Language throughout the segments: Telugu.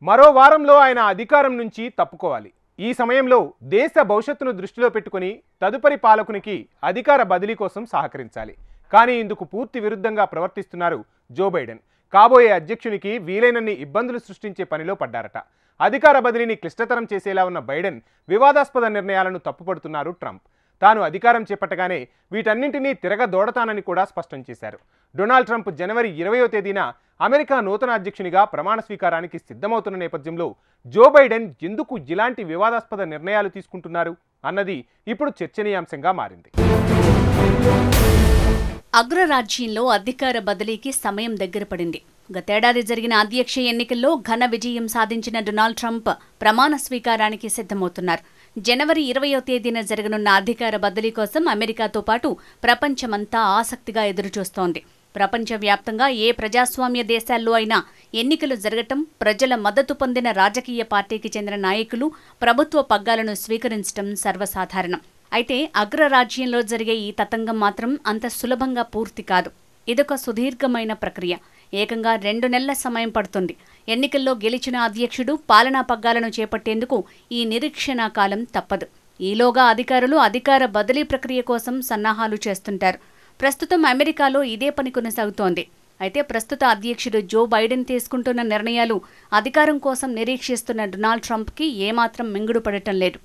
మరో వారంలో ఆయన అధికారం నుంచి తప్పుకోవాలి. ఈ సమయంలో దేశ భవిష్యత్తును దృష్టిలో పెట్టుకుని తదుపరి పాలకునికి అధికార బదిలీ కోసం సహకరించాలి. కానీ ఇందుకు పూర్తి విరుద్ధంగా ప్రవర్తిస్తున్నారు జో బైడెన్. కాబోయే అధ్యక్షునికి వీలైనన్ని ఇబ్బందులు సృష్టించే పనిలో పడ్డారట. అధికార బదిలీని క్లిష్టతరం చేసేలా ఉన్న బైడెన్ వివాదాస్పద నిర్ణయాలను తప్పుపడుతున్నారు ట్రంప్. తాను అధికారం చేపట్టగానే వీటన్నింటినీ తిరగదోడతానని కూడా స్పష్టం చేశారు. డొనాల్డ్ ట్రంప్ జనవరి 20వ తేదీన అమెరికా నూతన అధ్యక్షునిగా ప్రమాణ స్వీకారానికి సిద్ధమవుతున్న నేపథ్యంలో జో బైడెన్ ఎందుకు ఇలాంటి వివాదాస్పద నిర్ణయాలు తీసుకుంటున్నారు అన్నది ఇప్పుడు చర్చనీయాంశంగా మారింది. అగ్రరాజ్యంలో అధికార బదిలీకి సమయం దగ్గర పడింది. గతేడాది జరిగిన అధ్యక్ష ఎన్నికల్లో ఘన విజయం సాధించిన డొనాల్డ్ ట్రంప్ ప్రమాణ స్వీకారానికి సిద్ధమవుతున్నారు. జనవరి 20వ తేదీన జరగనున్న అధికార బదిలీ కోసం అమెరికాతో పాటు ప్రపంచమంతా ఆసక్తిగా ఎదురుచూస్తోంది. ప్రపంచవ్యాప్తంగా ఏ ప్రజాస్వామ్య దేశాల్లో అయినా ఎన్నికలు జరగటం, ప్రజల మద్దతు పొందిన రాజకీయ పార్టీకి చెందిన నాయకులు ప్రభుత్వ పగ్గాలను స్వీకరించడం సర్వసాధారణం. అయితే అగ్రరాజ్యంలో జరిగే ఈ తతంగం మాత్రం అంత సులభంగా పూర్తి కాదు. ఇదొక సుదీర్ఘమైన ప్రక్రియ. ఏకంగా 2 నెలల సమయం పడుతుంది. ఎన్నికల్లో గెలిచిన అధ్యక్షుడు పాలనా పగ్గాలను చేపట్టేందుకు ఈ నిరీక్షణ కాలం తప్పదు. ఈలోగా అధికారులు అధికార బదిలీ ప్రక్రియ కోసం సన్నాహాలు చేస్తుంటారు. ప్రస్తుతం అమెరికాలో ఇదే పని కొనసాగుతోంది. అయితే ప్రస్తుత అధ్యక్షుడు జో బైడెన్ తీసుకుంటున్న నిర్ణయాలు అధికారం కోసం నిరీక్షిస్తున్న డొనాల్డ్ ట్రంప్కి ఏమాత్రం మింగుడు పడటం లేదు.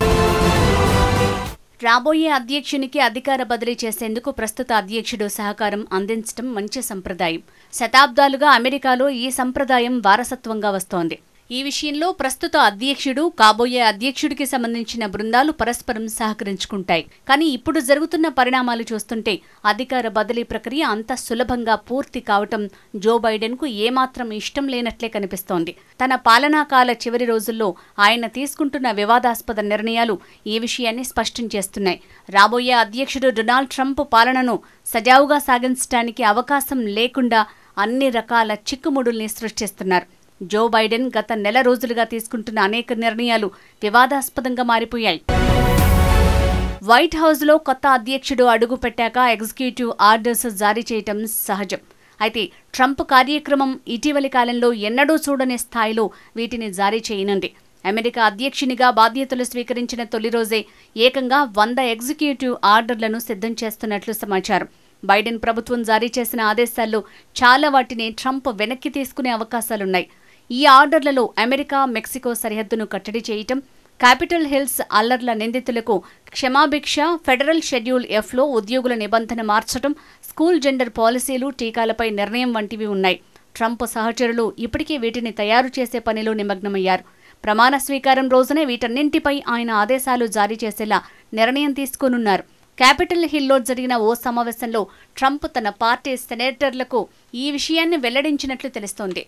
రాబోయే అధ్యక్షునికి అధికార బదిలీ చేసేందుకు ప్రస్తుత అధ్యక్షుడు సహకారం అందించడం మంచి సంప్రదాయం. శతాబ్దాలుగా అమెరికాలో ఈ సంప్రదాయం వారసత్వంగా వస్తోంది. ఈ విషయంలో ప్రస్తుత అధ్యక్షుడు, కాబోయే అధ్యక్షుడికి సంబంధించిన బృందాలు పరస్పరం సహకరించుకుంటాయి. కానీ ఇప్పుడు జరుగుతున్న పరిణామాలు చూస్తుంటే అధికార బదిలీ ప్రక్రియ అంత సులభంగా పూర్తి కావటం జో బైడెన్కు ఏమాత్రం ఇష్టం లేనట్లే కనిపిస్తోంది. తన పాలనాకాల చివరి రోజుల్లో ఆయన తీసుకుంటున్న వివాదాస్పద నిర్ణయాలు ఈ విషయాన్ని స్పష్టం చేస్తున్నాయి. రాబోయే అధ్యక్షుడు డొనాల్డ్ ట్రంప్ పాలనను సజావుగా సాగించడానికి అవకాశం లేకుండా అన్ని రకాల చిక్కుముడుల్ని సృష్టిస్తున్నారు. జో బైడెన్ గత నెల రోజులుగా తీసుకుంటున్న అనేక నిర్ణయాలు వివాదాస్పదంగా మారిపోయాయి. వైట్ హౌస్లో కొత్త అధ్యక్షుడు అడుగు పెట్టాక ఎగ్జిక్యూటివ్ ఆర్డర్స్ జారీ చేయటం సహజం. అయితే ట్రంప్ కార్యక్రమం ఇటీవలి కాలంలో ఎన్నడూ చూడని స్థాయిలో వీటిని జారీ చేయనుంది. అమెరికా అధ్యక్షునిగా బాధ్యతలు స్వీకరించిన తొలి రోజే ఏకంగా 100 ఎగ్జిక్యూటివ్ ఆర్డర్లను సిద్ధం చేస్తున్నట్లు సమాచారం. బైడెన్ ప్రభుత్వం జారీ చేసిన ఆదేశాల్లో చాలా వాటిని ట్రంప్ వెనక్కి తీసుకునే అవకాశాలున్నాయి. ఈ ఆర్డర్లలో అమెరికా మెక్సికో సరిహద్దును కట్టడి చేయటం, క్యాపిటల్ హిల్స్ అల్లర్ల నిందితులకు క్షమాభిక్ష, ఫెడరల్ షెడ్యూల్ ఎఫ్లో ఉద్యోగుల నిబంధన మార్చడం, స్కూల్ జెండర్ పాలసీలు, టీకాలపై నిర్ణయం వంటివి ఉన్నాయి. ట్రంప్ సహచరులు ఇప్పటికే వీటిని తయారు చేసే పనిలో నిమగ్నమయ్యారు. ప్రమాణ స్వీకారం రోజునే వీటన్నింటిపై ఆయన ఆదేశాలు జారీ చేసేలా నిర్ణయం తీసుకోనున్నారు. క్యాపిటల్ హిల్లో జరిగిన ఓ సమావేశంలో ట్రంప్ తన పార్టీ సెనేటర్లకు ఈ విషయాన్ని వెల్లడించినట్లు తెలుస్తోంది.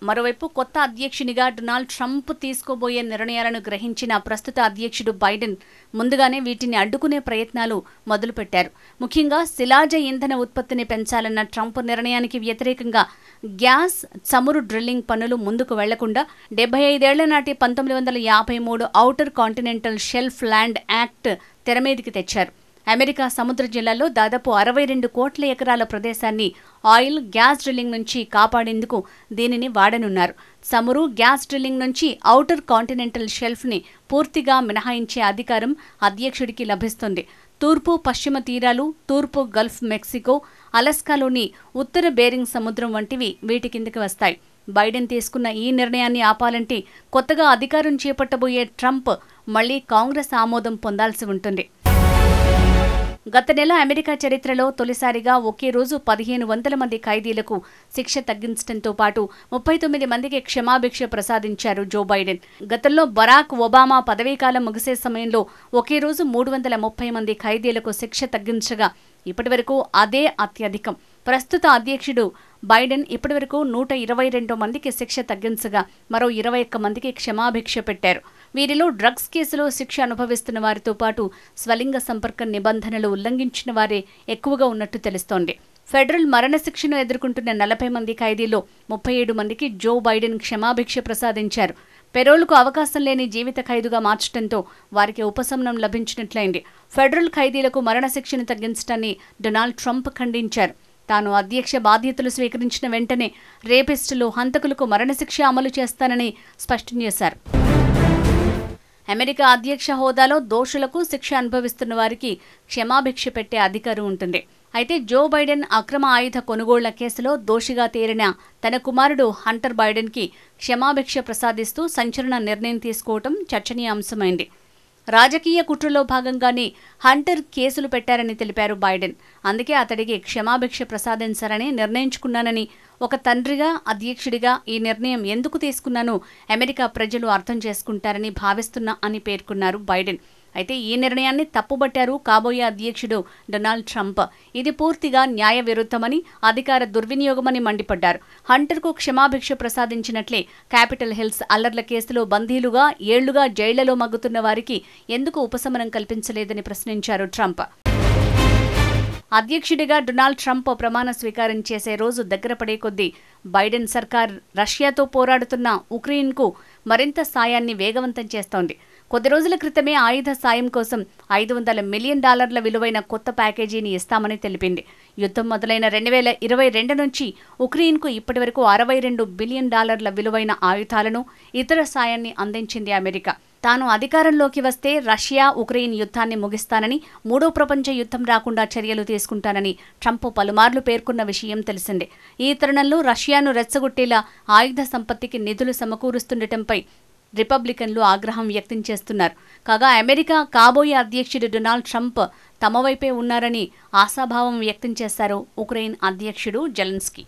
మరోవైపు కొత్త అధ్యక్షునిగా డొనాల్డ్ ట్రంప్ తీసుకోబోయే నిర్ణయాలను గ్రహించిన ప్రస్తుత అధ్యక్షుడు బైడెన్ ముందుగానే వీటిని అడ్డుకునే ప్రయత్నాలు మొదలుపెట్టారు. ముఖ్యంగా శిలాజ ఇంధన ఉత్పత్తిని పెంచాలన్న ట్రంప్ నిర్ణయానికి వ్యతిరేకంగా గ్యాస్, చమురు డ్రిల్లింగ్ పనులు ముందుకు వెళ్లకుండా 75 ఏళ్ల నాటి 1953 outer continental shelf land act తెరమీదికి తెచ్చారు. అమెరికా సముద్ర జిల్లాలో దాదాపు 62 కోట్ల ఎకరాల ప్రదేశాన్ని ఆయిల్, గ్యాస్ డ్రిల్లింగ్ నుంచి కాపాడేందుకు దీనిని వాడనున్నారు. చమురు, గ్యాస్ డ్రిల్లింగ్ నుంచి ఔటర్ కాంటినెంటల్ షెల్ఫ్ని పూర్తిగా మినహాయించే అధికారం అధ్యక్షుడికి లభిస్తుంది. తూర్పు, పశ్చిమ తీరాలు, తూర్పు గల్ఫ్ మెక్సికో, అలస్కాలోని ఉత్తర బేరింగ్ సముద్రం వంటివి వీటి కిందకి వస్తాయి. బైడెన్ తీసుకున్న ఈ నిర్ణయాన్ని ఆపాలంటే కొత్తగా అధికారం చేపట్టబోయే ట్రంప్ మళ్లీ కాంగ్రెస్ ఆమోదం పొందాల్సి ఉంటుంది. గత నెల అమెరికా చరిత్రలో తొలిసారిగా ఒకే రోజు 1500 మంది ఖైదీలకు శిక్ష తగ్గించడంతో పాటు 39 మందికి క్షమాభిక్ష ప్రసాదించారు జో బైడెన్. గతంలో బరాక్ ఒబామా పదవీకాలం ముగిసే సమయంలో ఒకే రోజు 330 మంది ఖైదీలకు శిక్ష తగ్గించగా ఇప్పటివరకు అదే అత్యధికం. ప్రస్తుత అధ్యక్షుడు బైడెన్ ఇప్పటివరకు 122 మందికి శిక్ష తగ్గించగా మరో 21 మందికి క్షమాభిక్ష పెట్టారు. వీరిలో డ్రగ్స్ కేసులో శిక్ష అనుభవిస్తున్న వారితో పాటు స్వలింగ సంపర్క నిబంధనలు ఉల్లంఘించిన వారే ఎక్కువగా ఉన్నట్టు తెలుస్తోంది. ఫెడరల్ మరణశిక్షను ఎదుర్కొంటున్న 40 మంది ఖైదీలో 37 మందికి జో బైడెన్ క్షమాభిక్ష ప్రసాదించారు. పెరోల్కు అవకాశం లేని జీవిత ఖైదుగా మార్చడంతో వారికి ఉపశమనం లభించినట్లయింది. ఫెడరల్ ఖైదీలకు మరణశిక్షను తగ్గించడాన్ని డొనాల్డ్ ట్రంప్ ఖండించారు. తాను అధ్యక్ష బాధ్యతలు స్వీకరించిన వెంటనే రేపిస్టులు, హంతకులకు మరణశిక్ష అమలు చేస్తానని స్పష్టం చేశారు. అమెరికా అధ్యక్ష హోదాలో దోషులకు శిక్ష అనుభవిస్తున్న వారికి క్షమాభిక్ష పెట్టే అధికారం ఉంటుంది. అయితే జో బైడెన్ అక్రమ ఆయుధ కొనుగోళ్ల కేసులో దోషిగా తేలిన తన కుమారుడు హంటర్ బైడెన్కి క్షమాభిక్ష ప్రసాదిస్తూ సంచలన నిర్ణయం తీసుకోవటం చర్చనీయాంశమైంది. రాజకీయ కుట్రలో భాగంగానే హంటర్ కేసులు పెట్టారని తెలిపారు బైడెన్. అందుకే అతడికి క్షమాభిక్ష ప్రసాదించాలని నిర్ణయించుకున్నానని, ఒక తండ్రిగా, అధ్యక్షుడిగా ఈ నిర్ణయం ఎందుకు తీసుకున్నానో అమెరికా ప్రజలు అర్థం చేసుకుంటారని భావిస్తున్నా అని పేర్కొన్నారు బైడెన్. అయితే ఈ నిర్ణయాన్ని తప్పుబట్టారు కాబోయే అధ్యక్షుడు డొనాల్డ్ ట్రంప్. ఇది పూర్తిగా న్యాయ విరుద్ధమని, అధికార దుర్వినియోగమని మండిపడ్డారు. హంటర్కు క్షమాభిక్ష ప్రసాదించినట్లే క్యాపిటల్ హిల్స్ అల్లర్ల కేసులో బందీలుగా ఏళ్లుగా జైళ్లలో మగ్గుతున్న వారికి ఎందుకు ఉపశమనం కల్పించలేదని ప్రశ్నించారు ట్రంప్. అధ్యక్షుడిగా డొనాల్డ్ ట్రంప్ ప్రమాణ స్వీకారం చేసే రోజు దగ్గర పడే కొద్దీ బైడెన్ సర్కార్ రష్యాతో పోరాడుతున్న ఉక్రెయిన్కు మరింత సాయాన్ని వేగవంతం చేస్తోంది. కొద్ది రోజుల క్రితమే ఆయుధ సాయం కోసం $500 మిలియన్ విలువైన కొత్త ప్యాకేజీని ఇస్తామని తెలిపింది. యుద్ధం మొదలైన 2022 నుంచి ఉక్రెయిన్కు ఇప్పటివరకు $62 బిలియన్ విలువైన ఆయుధాలను, ఇతర సాయాన్ని అందించింది అమెరికా. తాను అధికారంలోకి వస్తే రష్యా ఉక్రెయిన్ యుద్ధాన్ని ముగిస్తానని, మూడో ప్రపంచ యుద్ధం రాకుండా చర్యలు తీసుకుంటానని ట్రంప్ పలుమార్లు పేర్కొన్న విషయం తెలిసిందే. ఈ తరుణంలో రష్యాను రెచ్చగొట్టేలా ఆయుధ సంపత్తికి నిధులు సమకూరుస్తుండటంపై రిపబ్లికన్లు ఆగ్రహం వ్యక్తం చేస్తున్నారు. కాగా అమెరికా కాబోయే అధ్యక్షుడు డొనాల్డ్ ట్రంప్ తమ వైపే ఉన్నారని ఆశాభావం వ్యక్తం చేశారు ఉక్రెయిన్ అధ్యక్షుడు జెలెన్స్కీ.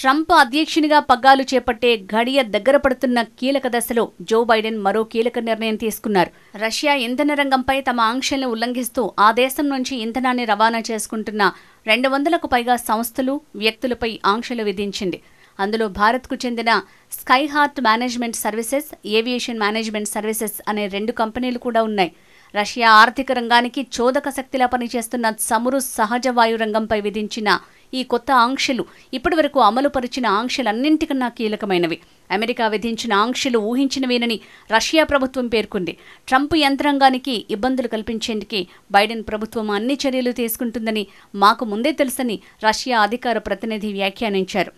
ట్రంప్ అధ్యక్షునిగా పగ్గాలు చేపట్టే ఘడియ దగ్గర పడుతున్న కీలక దశలో జో బైడెన్ మరో కీలక నిర్ణయం తీసుకున్నారు. రష్యా ఇంధన రంగంపై తమ ఆంక్షలను ఉల్లంఘిస్తూ ఆ దేశం నుంచి ఇంధనాన్ని రవాణా చేసుకుంటున్న 200కు పైగా సంస్థలు, వ్యక్తులపై ఆంక్షలు విధించింది. అందులో భారత్కు చెందిన Skyheart management services, aviation management services అనే 2 కంపెనీలు కూడా ఉన్నాయి. రష్యా ఆర్థిక రంగానికి చోదక శక్తిలా పనిచేస్తున్న చమురు, సహజ వాయు రంగంపై విధించిన ఈ కొత్త ఆంక్షలు ఇప్పటివరకు అమలుపరిచిన ఆంక్షలన్నింటికన్నా కీలకమైనవి. అమెరికా విధించిన ఆంక్షలు ఊహించినవేనని రష్యా ప్రభుత్వం పేర్కొంది. ట్రంప్ యంత్రాంగానికి ఇబ్బందులు కల్పించేందుకే బైడెన్ ప్రభుత్వం అన్ని చర్యలు తీసుకుంటుందని మాకు ముందే తెలుసని రష్యా అధికార ప్రతినిధి వ్యాఖ్యానించారు.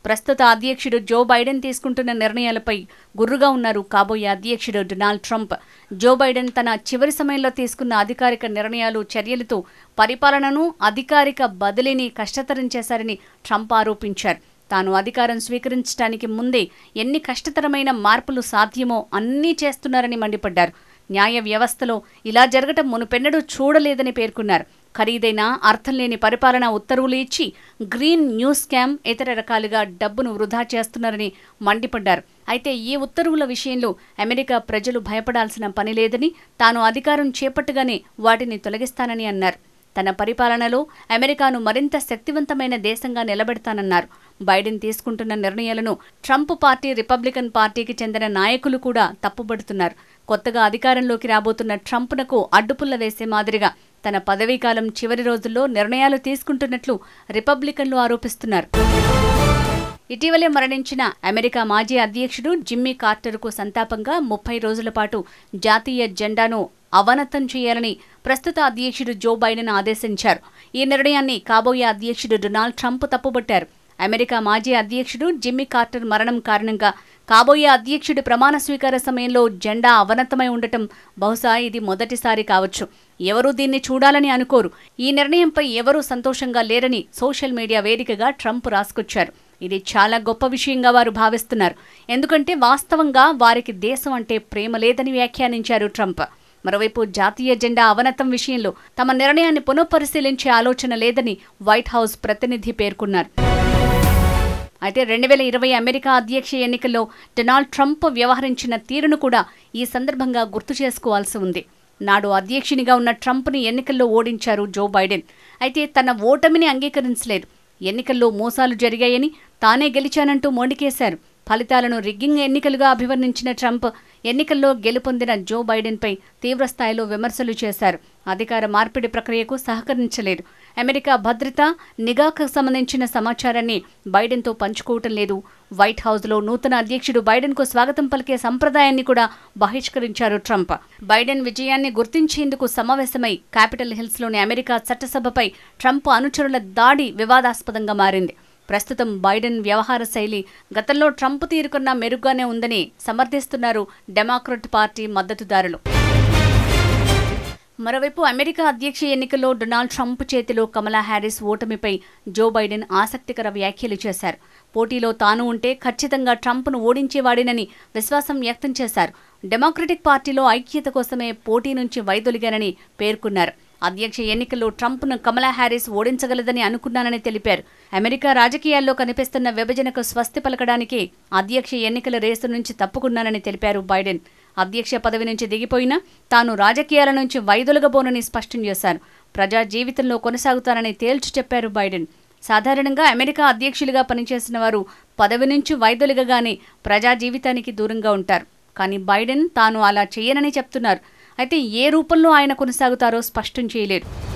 ప్రస్తుత అధ్యక్షుడు జో బైడెన్ తీసుకుంటున్న నిర్ణయాలపై గుర్రుగా ఉన్నారు కాబోయే అధ్యక్షుడు డొనాల్డ్ ట్రంప్. జో బైడెన్ తన చివరి సమయంలో తీసుకున్న అధికారిక నిర్ణయాలు, చర్యలతో పరిపాలనను, అధికారిక బదిలీని కష్టతరం చేశారని ట్రంప్ ఆరోపించారు. తాను అధికారం స్వీకరించడానికి ముందే ఎన్ని కష్టతరమైన మార్పులు సాధ్యమో అన్నీ చేస్తున్నారని మండిపడ్డారు. న్యాయ వ్యవస్థలో ఇలా జరగటం మునుపెన్నడూ చూడలేదని పేర్కొన్నారు. ఖరీదైన, అర్థం లేని పరిపాలన ఉత్తర్వులు ఇచ్చి గ్రీన్ న్యూస్ స్కామ్, ఇతర రకాలుగా డబ్బును వృధా చేస్తున్నారని మండిపడ్డారు. అయితే ఈ ఉత్తర్వుల విషయంలో అమెరికా ప్రజలు భయపడాల్సిన పని లేదని, తాను అధికారం చేపట్టగానే వాటిని తొలగిస్తానని అన్నారు. తన పరిపాలనలో అమెరికాను మరింత శక్తివంతమైన దేశంగా నిలబెడతానన్నారు. బైడెన్ తీసుకుంటున్న నిర్ణయాలను ట్రంప్ పార్టీ, రిపబ్లికన్ పార్టీకి చెందిన నాయకులు కూడా తప్పుబడుతున్నారు. కొత్తగా అధికారంలోకి రాబోతున్న ట్రంప్నకు అడ్డుపుల్ల వేసే మాదిరిగా తన పదవీకాలం చివరి రోజుల్లో నిర్ణయాలు తీసుకుంటున్నట్లు రిపబ్లికన్లు ఆరోపిస్తున్నారు. ఇటీవలే మరణించిన అమెరికా మాజీ అధ్యక్షుడు జిమ్మీ కార్టర్కు సంతాపంగా 30 రోజుల పాటు జాతీయ జెండాను అవనతం చేయాలని ప్రస్తుత అధ్యక్షుడు జో బైడెన్ ఆదేశించారు. ఈ నిర్ణయాన్ని కాబోయే అధ్యక్షుడు డొనాల్డ్ ట్రంప్ తప్పుబట్టారు. అమెరికా మాజీ అధ్యక్షుడు జిమ్మీ కార్టర్ మరణం కారణంగా కాబోయే అధ్యక్షుడి ప్రమాణ స్వీకార సమయంలో జెండా అవనతమై ఉండటం బహుశా ఇది మొదటిసారి కావచ్చు. ఎవరూ దీన్ని చూడాలని అనుకోరు. ఈ నిర్ణయంపై ఎవరూ సంతోషంగా లేరని సోషల్ మీడియా వేదికగా ట్రంప్ రాసుకొచ్చారు. ఇది చాలా గొప్ప విషయంగా వారు భావిస్తున్నారు. ఎందుకంటే వాస్తవంగా వారికి దేశం అంటే ప్రేమ లేదని వ్యాఖ్యానించారు ట్రంప్. మరోవైపు జాతీయ జెండా అవనతం విషయంలో తమ నిర్ణయాన్ని పునఃపరిశీలించే ఆలోచన లేదని వైట్ హౌస్ ప్రతినిధి పేర్కొన్నారు. అయితే 2020 అమెరికా అధ్యక్ష ఎన్నికల్లో డొనాల్డ్ ట్రంప్ వ్యవహరించిన తీరును కూడా ఈ సందర్భంగా గుర్తు చేసుకోవాల్సి ఉంది. నాడు అధ్యక్షునిగా ఉన్న ట్రంప్ని ఎన్నికల్లో ఓడించారు జో బైడెన్. అయితే తన ఓటమిని అంగీకరించలేదు. ఎన్నికల్లో మోసాలు జరిగాయని, తానే గెలిచానంటూ మొండికేశారు. ఫలితాలను రిగ్గింగ్ ఎన్నికలుగా అభివర్ణించిన ట్రంప్ ఎన్నికల్లో గెలుపొందిన జో బైడెన్పై తీవ్రస్థాయిలో విమర్శలు చేశారు. అధికార మార్పిడి ప్రక్రియకు సహకరించలేదు. అమెరికా భద్రత, నిఘాకు సంబంధించిన సమాచారాన్ని బైడెన్తో పంచుకోవటం లేదు. వైట్ హౌస్లో నూతన అధ్యక్షుడు బైడెన్కు స్వాగతం పలికే సంప్రదాయాన్ని కూడా బహిష్కరించారు ట్రంప్. బైడెన్ విజయాన్ని గుర్తించేందుకు సమావేశమై క్యాపిటల్ హిల్స్లోని అమెరికా చట్టసభపై ట్రంప్ అనుచరుల దాడి వివాదాస్పదంగా మారింది. ప్రస్తుతం బైడెన్ వ్యవహార శైలి గతంలో ట్రంప్ తీరుకన్నా మెరుగ్గానే ఉందని సమర్థిస్తున్నారు డెమోక్రట్ పార్టీ మద్దతుదారులు. మరోవైపు అమెరికా అధ్యక్ష ఎన్నికల్లో డొనాల్డ్ ట్రంప్ చేతిలో కమలా హ్యారిస్ ఓటమిపై జో బైడెన్ ఆసక్తికర వ్యాఖ్యలు చేశారు. పోటీలో తాను ఉంటే ఖచ్చితంగా ట్రంప్ను ఓడించేవాడినని విశ్వాసం వ్యక్తం చేశారు. డెమోక్రటిక్ పార్టీలో ఐక్యత కోసమే పోటీ నుంచి వైదొలిగానని పేర్కొన్నారు. అధ్యక్ష ఎన్నికల్లో ట్రంప్ను కమలా హ్యారిస్ ఓడించగలదని అనుకున్నానని తెలిపారు. అమెరికా రాజకీయాల్లో కనిపిస్తున్న విభజనకు స్వస్తి పలకడానికి అధ్యక్ష ఎన్నికల రేసు నుంచి తప్పుకున్నానని తెలిపారు బైడెన్. అధ్యక్ష పదవి నుంచి దిగిపోయినా తాను రాజకీయాల నుంచి వైదొలగబోనని స్పష్టం చేశారు. ప్రజా జీవితంలో కొనసాగుతానని తేల్చి చెప్పారు బైడెన్. సాధారణంగా అమెరికా అధ్యక్షులుగా పనిచేసిన వారు పదవి నుంచి వైదొలగగానే ప్రజా జీవితానికి దూరంగా ఉంటారు. కానీ బైడెన్ తాను అలా చేయనని చెప్తున్నారు. అయితే ఏ రూపంలో ఆయన కొనసాగుతారో స్పష్టం చేయలేరు.